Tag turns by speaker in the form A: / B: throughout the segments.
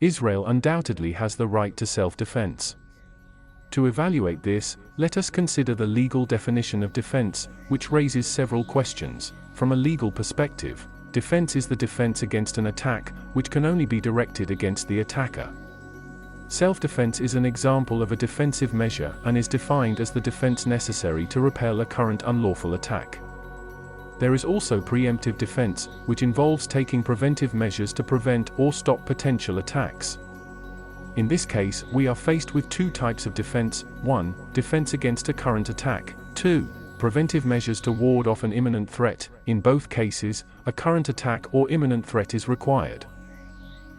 A: Israel undoubtedly has the right to self-defense. To evaluate this, let us consider the legal definition of defense, which raises several questions. From a legal perspective, defense is the defense against an attack, which can only be directed against the attacker. Self-defense is an example of a defensive measure and is defined as the defense necessary to repel a current unlawful attack. There is also preemptive defense, which involves taking preventive measures to prevent or stop potential attacks. In this case, we are faced with two types of defense: 1. Defense against a current attack. 2. Preventive measures to ward off an imminent threat. In both cases, a current attack or imminent threat is required.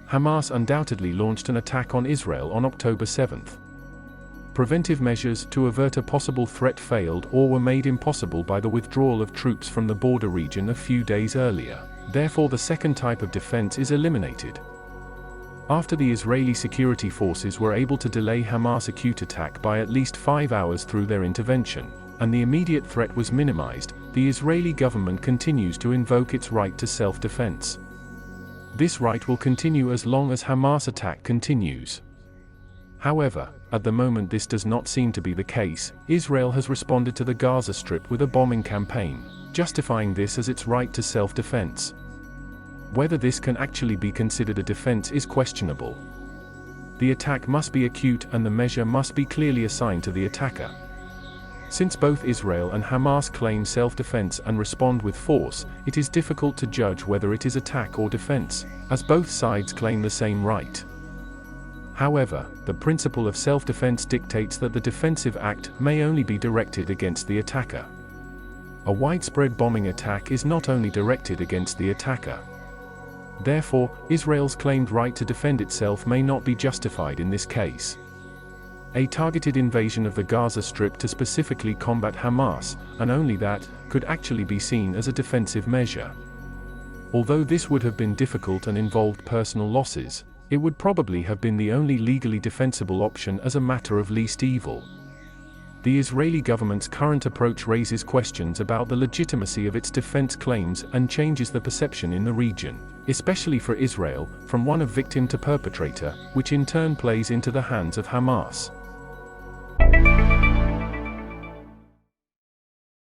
A: Hamas undoubtedly launched an attack on Israel on October 7. Preventive measures to avert a possible threat failed or were made impossible by the withdrawal of troops from the border region a few days earlier. Therefore, the second type of defense is eliminated. After the Israeli security forces were able to delay Hamas' acute attack by at least 5 hours through their intervention, and the immediate threat was minimized, the Israeli government continues to invoke its right to self-defense. This right will continue as long as Hamas' attack continues. However, at the moment this does not seem to be the case. Israel has responded to the Gaza Strip with a bombing campaign, justifying this as its right to self-defense. Whether this can actually be considered a defense is questionable. The attack must be acute and the measure must be clearly assigned to the attacker. Since both Israel and Hamas claim self-defense and respond with force, it is difficult to judge whether it is attack or defense, as both sides claim the same right. However, the principle of self-defense dictates that the defensive act may only be directed against the attacker. A widespread bombing attack is not only directed against the attacker. Therefore, Israel's claimed right to defend itself may not be justified in this case. A targeted invasion of the Gaza Strip to specifically combat Hamas, and only that, could actually be seen as a defensive measure. Although this would have been difficult and involved personal losses, it would probably have been the only legally defensible option as a matter of least evil. The Israeli government's current approach raises questions about the legitimacy of its defense claims and changes the perception in the region, especially for Israel, from one of victim to perpetrator, which in turn plays into the hands of Hamas.